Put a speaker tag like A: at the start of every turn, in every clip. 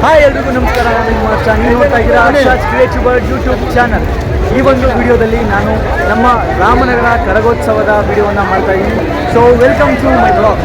A: Hi ಎಲ್ರಿಗೂ ನಮಸ್ಕಾರ. ನಿಮ್ಮ ಚಾನಲ್ ನೋಡ್ತಾ ಇದ್ದೀರಾ Arshad creative world YouTube channel. ಈ ಒಂದು ವಿಡಿಯೋದಲ್ಲಿ ನಾನು ನಮ್ಮ ರಾಮನಗರ ಕರಗೋತ್ಸವದ ವಿಡಿಯೋವನ್ನು ಮಾಡ್ತಾ ಇದ್ದೀನಿ. So welcome to my blog.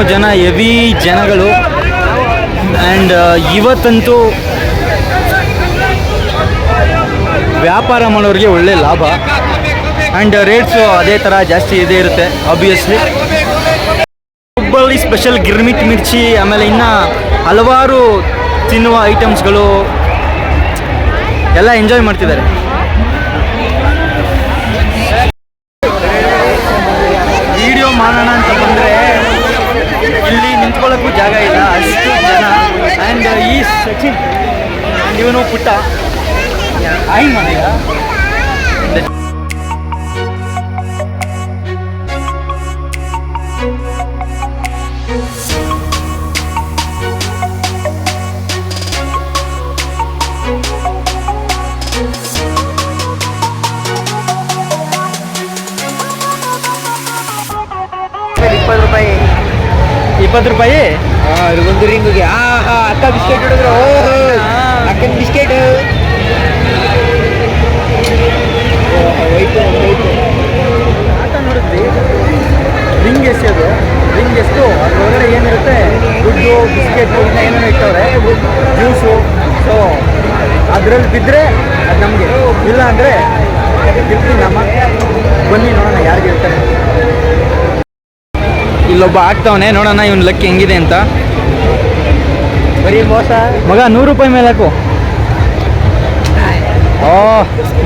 B: ಜನ ಹೆವಿ ಜನಗಳು. ಆ್ಯಂಡ್ ಇವತ್ತಂತೂ ವ್ಯಾಪಾರ ಮಾಡೋರಿಗೆ ಒಳ್ಳೆ ಲಾಭ. ಆ್ಯಂಡ್ ರೇಟ್ಸು ಅದೇ ಥರ ಜಾಸ್ತಿ ಇದೇ ಇರುತ್ತೆ ಆಬ್ವಿಯಸ್ಲಿ. ಹುಬ್ಬಳ್ಳಿ ಸ್ಪೆಷಲ್ ಗಿರ್ಮಿಟ್ ಮಿರ್ಚಿ, ಆಮೇಲೆ ಇನ್ನು ಹಲವಾರು ತಿನ್ನುವ ಐಟಮ್ಸ್ಗಳು ಎಲ್ಲ ಎಂಜಾಯ್ ಮಾಡ್ತಿದ್ದಾರೆ. ವಿಡಿಯೋ ಮಾಡೋಣ ಅಂತ ಬಂದರೆ ಇಲ್ಲಿ ನಿಂತ್ಕೊಳ್ಳೋಕ್ಕೂ ಜಾಗ ಇಲ್ಲ, ಅಷ್ಟು ಜನ. ಆ್ಯಂಡ್ ಈ ಸಚಿನ್ ಆ್ಯಂಡ್ ಇವನು ಪುಟ್ಟ ಆಯ್ ಮಾಡಿದ. ₹20
A: ಒಂದು ರಿಂಗಿಗೆ ಅಕ್ಕ ಬಿಸ್ಕೆಟ್ ಹಿಡಿದ್ರು. ಅಕ್ಕನ ಬಿಸ್ಕೆಟ್ ಆಟ ನೋಡಿದ್ರಿ. ರಿಂಗ್ ಎಸೆಯೋದು, ರಿಂಗ್ ಎಷ್ಟು ಅದರೊಳಗಡೆ ಏನಿರುತ್ತೆ, ದುಡ್ಡು, ಬಿಸ್ಕೆಟು, ಇನ್ನೂ ಏನೇನೋ ಇಟ್ಟವ್ರೆ, ಜ್ಯೂಸು. ಸೊ ಅದರಲ್ಲಿ ಬಿದ್ದರೆ ಅದು ನಮಗೆ, ಇಲ್ಲ ಅಂದರೆ ಗಿಫ್ಟಿ ನಮ್ಮ. ಬನ್ನಿ ನೋಡೋಣ ಯಾರಿಗೆ ಇರ್ತಾರೆ.
B: ಇಲ್ಲೊಬ್ಬ ಆಗ್ತಾವನೆ, ನೋಡೋಣ ಇವನ್ ಲಕ್ ಹೆಂಗಿದೆ ಅಂತ.
A: ಬರೀ ಮೋಸ
B: ಮಗ. ₹100 ಮೇಲೆ ಹಾಕು.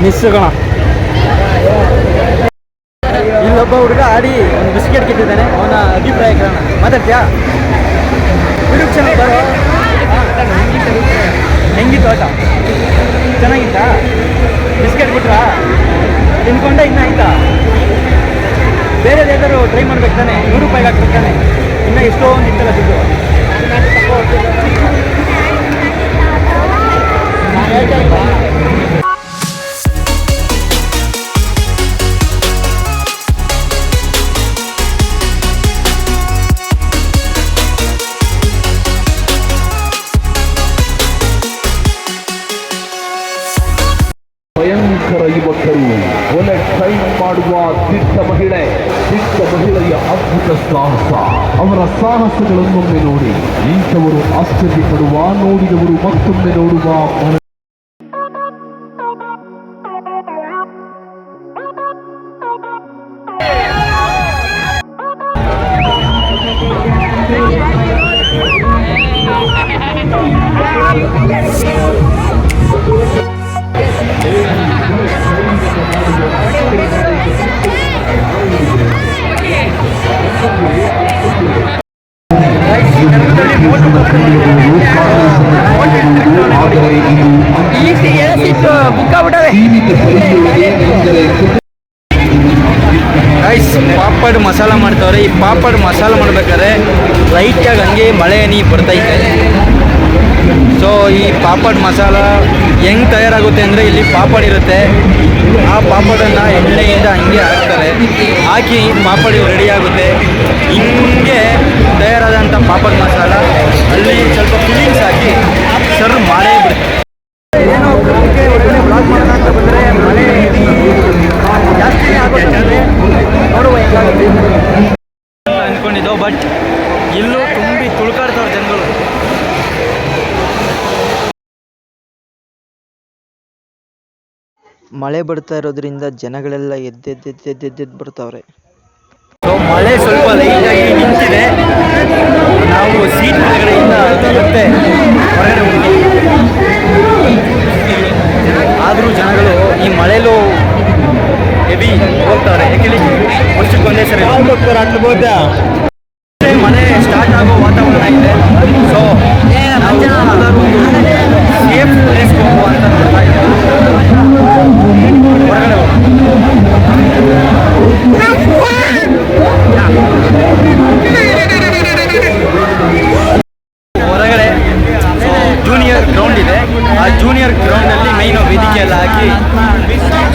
B: ಮಿಸ್ ಕಣ.
A: ಇಲ್ಲೊಬ್ಬ ಹುಡುಗ ಆಡಿ ಒಂದು ಬಿಸ್ಕೆಟ್ ಗೆದ್ದಿದ್ದಾನೆ. ಅವನ ಅಭಿಪ್ರಾಯ ಕೇಳೋಣ. ಮಾತಾಡ್ತೀಯಾ? ಹುಡುಗ ಚೆನ್ನಾಗಿ ಬರೋ. ಹೆಂಗಿತ್ತು ಆಟ? ಚೆನ್ನಾಗಿತ್ತಾ? ಬಿಸ್ಕೆಟ್ ಬಿಟ್ರಾ? ತಿನ್ಕೊಂಡ ಇನ್ನೂ ಆಯ್ತಾ? ಬೇರೆದು ಏನಾದರೂ ಟ್ರೈ ಮಾಡ್ಬೇಕು ತಾನೆ? ₹100 ಹಾಕ್ಬೇಕು ತಾನೆ? ಇನ್ನೂ ಎಷ್ಟೊಂದು ಇತ್ತಲ್ಲ ದುಡ್ಡು.
C: ಭಯಂಕರ ಯುವಕರು, ಒಲೆ ಟ್ರೈನ್ ಮಾಡುವ ದಿಟ್ಟ ಮಹಿಳೆಯ ಅದ್ಭುತ ಸಾಹಸ. ಅವರ ಸಾಹಸಗಳನ್ನೊಮ್ಮೆ ನೋಡಿ ಇಂಥವರು ಆಶ್ಚರ್ಯ ಪಡುವ, ನೋಡಿದವರು ಮತ್ತೊಮ್ಮೆ ನೋಡುವ.
B: ಪಾಪಡ್ ಮಸಾಲ ಮಾಡ್ತಾವ್ರೆ. ಈ ಪಾಪಡ್ ಮಸಾಲ ಮಾಡ್ಬೇಕಾದ್ರೆ ಲೈಟಾಗಿ ಹಂಗೆ ಮಳೆ ಹನಿ ಬರ್ತೈತೆ. ಸೊ ಈ ಪಾಪಡ್ ಮಸಾಲ ಹೆಂಗೆ ತಯಾರಾಗುತ್ತೆ ಅಂದರೆ, ಇಲ್ಲಿ ಪಾಪಡ್ ಇರುತ್ತೆ, ಆ ಪಾಪಡನ್ನು ಎಣ್ಣೆಯಿಂದ ಹಂಗೆ ಹಾಕ್ತಾರೆ. ಹಾಕಿ ಪಾಪಡ್ ರೆಡಿ ಆಗುತ್ತೆ. ಹಿಂಗೆ ತಯಾರಾದಂಥ ಪಾಪಡ್ ಮಸಾಲ ಅಲ್ಲಿ ಸ್ವಲ್ಪ ಫಿಲ್ಲಿಂಗ್ಸ್ ಹಾಕಿ ಸರ್ವ್ ಮಾಡೇ ಬಿಡುತ್ತೆ.
A: ಏನೋ ಒಳ್ಳೆ ಬ್ಲಾಗ್ ಮಾಡೋಣ ಅಂತ ಬಂದರೆ ಮಳೆ ಜಾಸ್ತಿನೇ ಆಗುತ್ತೆ. ನೋಡುವ ಹೆಂಗಾಗುತ್ತೆ
B: ಅಂದ್ಕೊಂಡಿದ್ದೋ, ಬಟ್ ಇಲ್ಲೂ ತುಂಬಿ ತುಳ್ಕಾಡ್ತವ್ರು ಜನಗಳು.
D: ಮಳೆ ಬರ್ತಾ ಇರೋದ್ರಿಂದ ಜನಗಳೆಲ್ಲ ಎದ್ದೆದ್ದು ಬರ್ತಾವ್ರೆ.
B: ಸೊ ಮಳೆ ಸ್ವಲ್ಪ ಲೈಟಾಗಿ ನಿಂತಿದೆ. ನಾವು ಸೀಟ್ ಕೆಳಗಡೆಯಿಂದ ಮತ್ತೆ ಹೊರಗಡೆ ಹೋಗ್ತೀವಿ. ಆದರೂ ಜನಗಳು ಈ ಮಳೆಲೂ ಹೆವಿ ಹೋಗ್ತಾರೆ. ಯಾಕೆಂದರೆ ವರ್ಷಕ್ಕೊಂದೇ ಸರಿ ಮಳೆ ಸ್ಟಾರ್ಟ್ ಆಗೋ ವಾತಾವರಣ ಇದೆ. ಸೊ ನಾವು ಸೇಫ್ ಪ್ಲೇಸ್ಗೆ ಹೋಗುವಂಥ ಜೂನಿಯರ್ ಗ್ರೌಂಡಲ್ಲಿ ಮೈನು ವೇದಿಕೆ ಎಲ್ಲ ಹಾಕಿ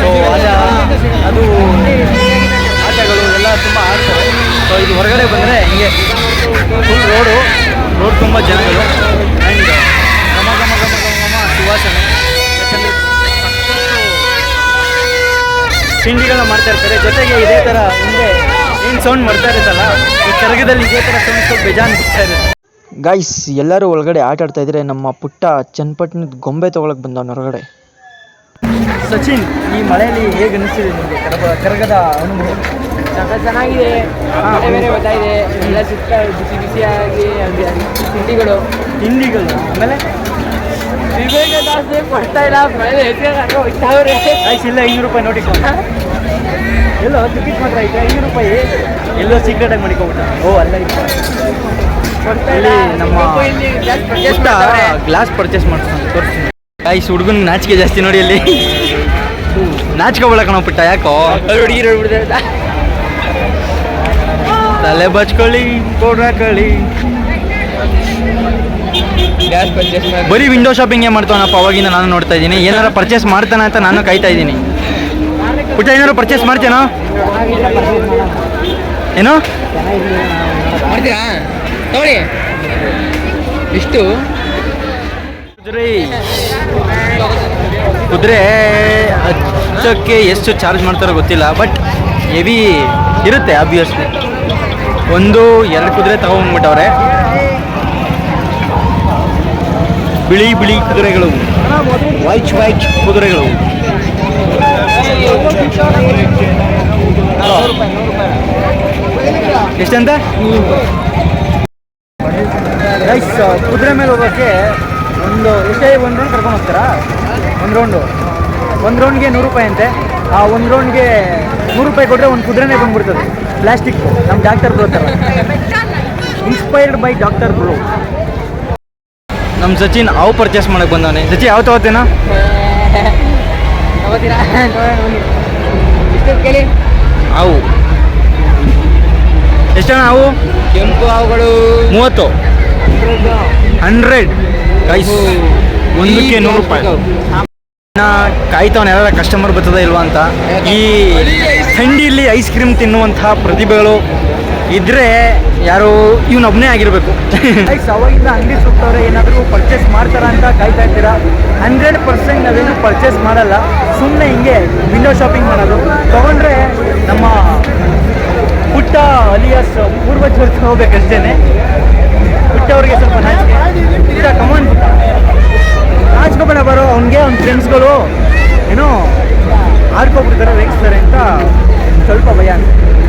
B: ಸೊ ಅದು ಆಟಗಳು ಎಲ್ಲ ತುಂಬ ಆಡ್ತಾರೆ. ಸೊ ಇದು ಹೊರಗಡೆ ಬಂದರೆ ಹಿಂಗೆ ಫುಲ್ ರೋಡ್ ತುಂಬ ಜನಗಳು ಆ್ಯಂಡ್ ಘಮ ಘಮ ಘಮ ಘಮ ಘಮ ಸುವಾಸನೆ. ಯಾಕಂದರೆ ತಿಂಡಿಗಳನ್ನ ಮಾಡ್ತಾ ಇರ್ತಾರೆ. ಜೊತೆಗೆ ಇದೇ ಥರ ಹಿಂಗೆ ಏನು ಸೌಂಡ್ ಮಾಡ್ತಾ ಇರುತ್ತಲ್ಲ, ಈ ಕರಗದಲ್ಲಿ ಇದೇ ಥರ ಸೌಂಡ್ ಸ್ವಲ್ಪ ಬೇಜಾನ್ ಬಿಡ್ತಾ ಇರುತ್ತೆ.
D: ಗಾಯ್ಸ್ ಎಲ್ಲರೂ ಒಳಗಡೆ ಆಟ ಆಡ್ತಾ ಇದ್ರೆ ನಮ್ಮ ಪುಟ್ಟ ಚನ್ನಪಟ್ಟಣದ ಗೊಂಬೆ ತೊಗೊಳಕ್ಕೆ ಬಂದವನು ಹೊರಗಡೆ.
A: ಸಚಿನ್, ಈ ಮಳೆಯಲ್ಲಿ ಹೇಗೆ ಅನಿಸ್ತಿದೆ ನಿಮಗೆ ಕರಗದ ಅನುಭವ?
E: ಚೆನ್ನಾಗಿದೆ. ಮಳೆ ಬೇರೆ ಬರ್ತಾ ಇದೆ, ಎಲ್ಲ ಸುತ್ತ ಬಿಸಿ ಬಿಸಿಯಾಗಿ ತಿಂಡಿಗಳು
A: ಆಮೇಲೆ
E: ವಿವೇಕ ದಾಸೆ ಕೊಡ್ತಾ ಇಲ್ಲ, ಮಳೆ ಹೋಗ್ತಾವ್ರೆ.
A: ಆಯ್ತು, ಇಲ್ಲ 500 ರೂಪಾಯಿ ನೋಟಿಕ್ ಎಲ್ಲೋ ಟಿಕೆಟ್ ಮಾತ್ರ ಐತೆ 500 ರೂಪಾಯಿ ಎಲ್ಲೋ ಸೀಕ್ರೆಟಾಗಿ ಮಾಡಿಕೊಬಿಟ್ಟ. ಓ ಅಲ್ಲ
E: ಕೊಡ್ತಾ ಇಲ್ಲ.
B: ಇಲ್ಲಿ ನಮ್ಮ
E: ಇಲ್ಲಿ ಜಾಸ್ತಿ purchase
B: ಪುಟ್ಟ
E: ಮಾಡ್ತಾವ್ರೆ.
B: ಗ್ಲಾಸ್ ಪರ್ಚೇಸ್ ಮಾಡ್ತಾನೆ, ತೋರಿಸ್ತೀನಿ. ಗಾಯ್ಸ್ ಹುಡುಗನಿಗೆ ನಾಚಿಕೆ ಜಾಸ್ತಿ ನೋಡಿ ಅಲ್ಲಿ ನಾಚ್ಕೊಬಿಡಕ ನಾವು ಪುಟ್ಟ ಯಾಕೋ
E: ಹುಡುಗಿರು ಹೇಳ್ಬಿಡ್ತಾರೆ.
B: ತಲೆ ಬಚ್ಕೊಳ್ಳಿ ಪೌಡ್ರ್ ಹಾಕೊಳ್ಳಿ.
E: ಗ್ಯಾಸ್ ಪರ್ಚೇಸ್ ಮಾಡಿ
B: ಬರೀ ವಿಂಡೋ ಶಾಪಿಂಗೇ ಮಾಡ್ತಾವನಪ್ಪ. ಅವಾಗಿಂದ ನಾನು ನೋಡ್ತಾ ಇದ್ದೀನಿ, ಏನಾರ ಪರ್ಚೇಸ್ ಮಾಡ್ತಾನೆ ಅಂತ ನಾನು ಕಾಯ್ತಾ ಇದ್ದೀನಿ. ಪುಟ್ಟ ಏನಾರು ಪರ್ಚೇಸ್ ಮಾಡ್ತೇನೋ? ಏನೋ
E: ಮಾಡ್ತೀರಾ? ತಗೊಳ್ಳಿ. ಎಷ್ಟು?
B: ಕುದುರೆ ಹಚ್ಚಕ್ಕೆ ಎಷ್ಟು ಚಾರ್ಜ್ ಮಾಡ್ತಾರೋ ಗೊತ್ತಿಲ್ಲ, ಬಟ್ ಹೆವಿ ಇರುತ್ತೆ ಆಬ್ವಿಯಸ್ಲಿ. 1-2 ಕುದುರೆ ತಗೊಂಡ್ಬಿಟ್ಟವ್ರೆ. ಬಿಳಿ ಬಿಳಿ ಕುದುರೆಗಳು, ವೈಟ್ ಕುದುರೆಗಳು. ಎಷ್ಟಂತ?
A: ಗೈಸ್, ಕುದುರೆ ಮೇಲೆ ಹೋಗೋಕ್ಕೆ ಒಂದು ರೌಂಡ್ ಕರ್ಕೊಂಡು ಹೋಗ್ತಾರಾ? ಒಂದು ರೌಂಡ್ಗೆ 100 ರೂಪಾಯಿ ಅಂತೆ. ಆ ಒಂದು ರೌಂಡ್ಗೆ 100 ರೂಪಾಯಿ ಕೊಟ್ಟರೆ ಒಂದು ಕುದುರೆನೇ ಬಂದ್ಬಿಡ್ತದೆ. ಪ್ಲಾಸ್ಟಿಕ್. ನಮ್ಮ ಡಾಕ್ಟರ್ ಬ್ರೋ ಥರ, ಇನ್ಸ್ಪೈರ್ಡ್ ಬೈ ಡಾಕ್ಟರ್ ಬ್ರೋ.
B: ನಮ್ಮ ಸಚಿನ್ ಅವು ಪರ್ಚೇಸ್ ಮಾಡಕ್ಕೆ ಬಂದವನೆ. ಸಚಿನ್ ಯಾವ ತಗೋತೇನೋ?
E: ತಗೋತೀರಾ? ಎಷ್ಟು ಕೇಳಿ?
B: ಅವು ಎಷ್ಟಣ್ಣ? ಅವು
E: ಕೆಂಪು ಹಾವುಗಳು
B: 30, 100 ಗೈಸ್. ಒಂದಕ್ಕೆ 100 ರೂಪಾಯಿ. ಕಾಯ್ತವನ ಯಾರ ಕಸ್ಟಮರ್ ಬರ್ತದ ಇಲ್ವಾ ಅಂತ. ಈ ಥಂಡಿಯಲ್ಲಿ ಐಸ್ ಕ್ರೀಮ್ ತಿನ್ನುವಂತಹ ಪ್ರತಿಭೆಗಳು ಇದ್ರೆ ಯಾರು ಇವನೊಬ್ಬನೇ ಆಗಿರಬೇಕು.
A: ಗೈಸ್, ಅವಾಗಿಂದ ಅಂಗಡಿ ಸುತ್ತವ್ರೆ ಏನಾದರೂ ಪರ್ಚೇಸ್ ಮಾಡ್ತಾರ ಅಂತ ಕಾಯ್ತಾ ಇರ್ತೀರಾ. 100% ನಾವೇನು ಪರ್ಚೇಸ್ ಮಾಡಲ್ಲ, ಸುಮ್ಮನೆ ಹಿಂಗೆ ವಿಂಡೋ ಶಾಪಿಂಗ್ ಮಾಡೋದು. ತೊಗೊಂಡ್ರೆ ನಮ್ಮ ಪುಟ್ಟ ಅಲಿಯಾಸ್ ಪೂರ್ವಜರು ಹೋಗ್ಬೇಕಷ್ಟೇನೆ. ಪುಟ್ಟವ್ರಿಗೆ ಸ್ವಲ್ಪ ನಾಚಿಕೆ. ಪುಟ್ಟ ಕಮಾನ್ ಪುಟ್ಟ, ನಾಚ್ಕೋಬೇಡ ಬರೋ. ಅವ್ನಿಗೆ ಅವ್ನ ಫ್ರೆಂಡ್ಸ್ಗಳು ಏನೋ ಆಡ್ಕೊಬಿಡ್ತಾರೆ, ರೇಗಿಸ್ತಾರೆ ಅಂತ ಸ್ವಲ್ಪ ಭಯ.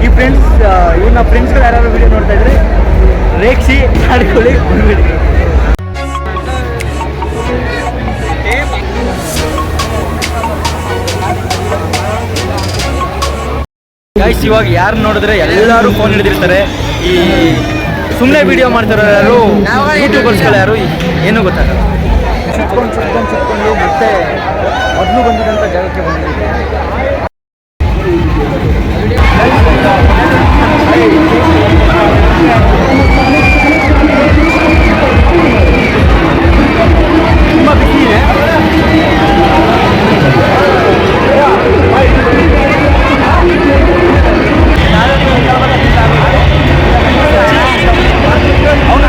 A: ಈ ಫ್ರೆಂಡ್ಸ್, ಇವನ್ನ ಫ್ರೆಂಡ್ಸ್ಗಳು ಯಾರು ವಿಡಿಯೋ ನೋಡ್ತಾ ಇದ್ರೆ ರೇಗಿಸಿ ಆಡ್ಕೊಳ್ಳಿ, ಬಂದ್ಬಿಡಿ.
B: ಗೈಸ್, ಇವಾಗ ಯಾರು ನೋಡಿದ್ರೆ ಎಲ್ಲರೂ ಫೋನ್ ಹಿಡಿದಿರ್ತಾರೆ. ಈ ಸುಮ್ಮನೆ ವಿಡಿಯೋ ಮಾಡ್ತಾರೋ ಯಾರು, ಯೂಟ್ಯೂಬರ್ಸ್ಗಳು ಯಾರು ಏನೂ ಗೊತ್ತಾಗಲ್ಲ.
A: ಸುತ್ಕೊಂಡು ಮತ್ತೆ ಮೊದಲು ಬಂದಿದ್ದಂಥ ಜಾಗಕ್ಕೆ ಬಂದಿದ್ದೀವಿ. ತುಂಬ ಬಿಸಿ ಇದೆ. ಅವನ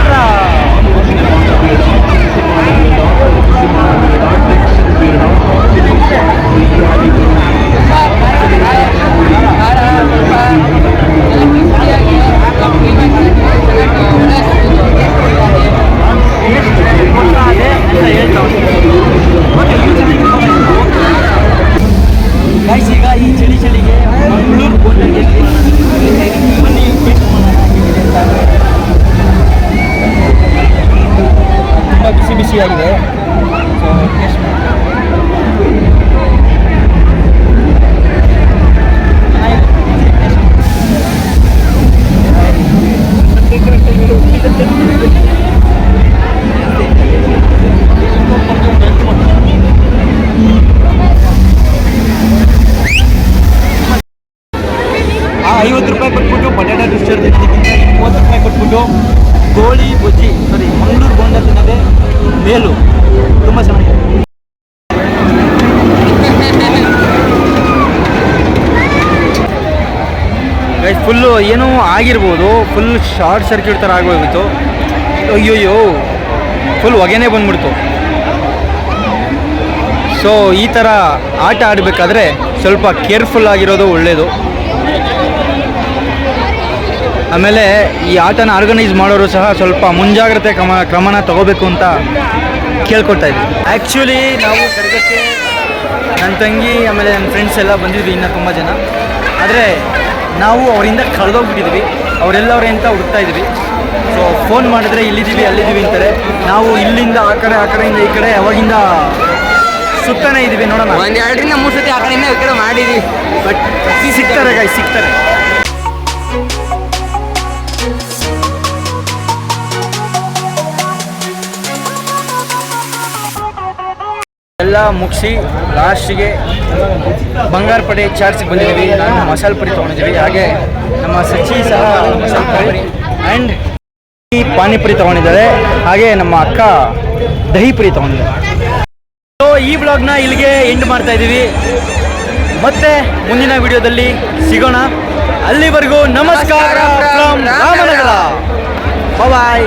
A: ಹತ್ರ ಹೇಳ್ತಾವ
B: ಫುಲ್ಲು ಏನೋ ಆಗಿರ್ಬೋದು, ಫುಲ್ ಶಾರ್ಟ್ ಸರ್ಕ್ಯೂಟ್ ಥರ ಆಗೋಗಿತ್ತು. ಅಯ್ಯೋಯ್ಯೋ, ಫುಲ್ ಹೊಗೆನೇ ಬಂದ್ಬಿಡ್ತು. ಸೊ ಈ ಥರ ಆಟ ಆಡಬೇಕಾದ್ರೆ ಸ್ವಲ್ಪ ಕೇರ್ಫುಲ್ ಆಗಿರೋದು ಒಳ್ಳೆಯದು. ಆಮೇಲೆ ಈ ಆಟನ ಆರ್ಗನೈಸ್ ಮಾಡೋರು ಸಹ ಸ್ವಲ್ಪ ಮುಂಜಾಗ್ರತೆ ಕ್ರಮನ ತಗೋಬೇಕು ಅಂತ ಕೇಳ್ಕೊತಾ ಇದ್ವಿ. ಆ್ಯಕ್ಚುಲಿ ನಾವು ಕರ್ಗಕ್ಕೆ ನನ್ನ ತಂಗಿ ಆಮೇಲೆ ನನ್ನ ಫ್ರೆಂಡ್ಸ್ ಎಲ್ಲ ಬಂದಿದ್ವಿ, ಇನ್ನೂ ತುಂಬ ಜನ. ಆದರೆ ನಾವು ಅವರಿಂದ ಕಳೆದೋಗ್ಬಿಟ್ಟಿದ್ವಿ. ಅವರೆಲ್ಲವ್ರೆ ಅಂತ ಹುಡುಕ್ತಾ ಇದ್ವಿ. ಸೊ ಫೋನ್ ಮಾಡಿದ್ರೆ ಇಲ್ಲಿದ್ದೀವಿ ಅಲ್ಲಿದ್ದೀವಿ ಅಂತಾರೆ. ನಾವು ಇಲ್ಲಿಂದ ಆ ಕಡೆಯಿಂದ ಈ ಕಡೆ ಅವಾಗಿಂದ ಸುತ್ತಾನೆ ಇದ್ದೀವಿ. ನೋಡೋಣ,
E: 2 3 ಸತಿ ಆ ಕಡೆಯಿಂದ ಈ ಕಡೆ ಮಾಡಿದ್ವಿ, ಬಟ್
B: ಸಿಗ್ತಾರೆ ಸಿಗ್ತಾರೆ. ಎಲ್ಲ ಮುಗಿಸಿ ಲಾಸ್ಟಿಗೆ ಬಂಗಾರಪೇಟೆ ಚಾರ್ಜ್ಗೆ ಬಂದಿದ್ದೀವಿ. ನಾನು ಮಸಾಲೆ ಪುರಿ ತೊಗೊಂಡಿದ್ದೀವಿ, ಹಾಗೆ ನಮ್ಮ ಸಚ್ಚಿ ಸಹ ಮಸಾಲೆ ಪುರಿ ಆ್ಯಂಡ್ ಪಾನಿಪುರಿ ತೊಗೊಂಡಿದ್ದಾರೆ, ಹಾಗೆ ನಮ್ಮ ಅಕ್ಕ ದಹಿ ಪುರಿ ತೊಗೊಂಡಿದ್ದಾರೆ. ಸೊ ಈ ಬ್ಲಾಗ್ನ ಇಲ್ಲಿಗೆ ಎಂಡ್ ಮಾಡ್ತಾ ಇದ್ದೀವಿ. ಮತ್ತೆ ಮುಂದಿನ ವಿಡಿಯೋದಲ್ಲಿ ಸಿಗೋಣ. ಅಲ್ಲಿವರೆಗೂ ನಮಸ್ಕಾರ ಫ್ರಮ್ ರಾಮನಗರ. ಬಾಯ್.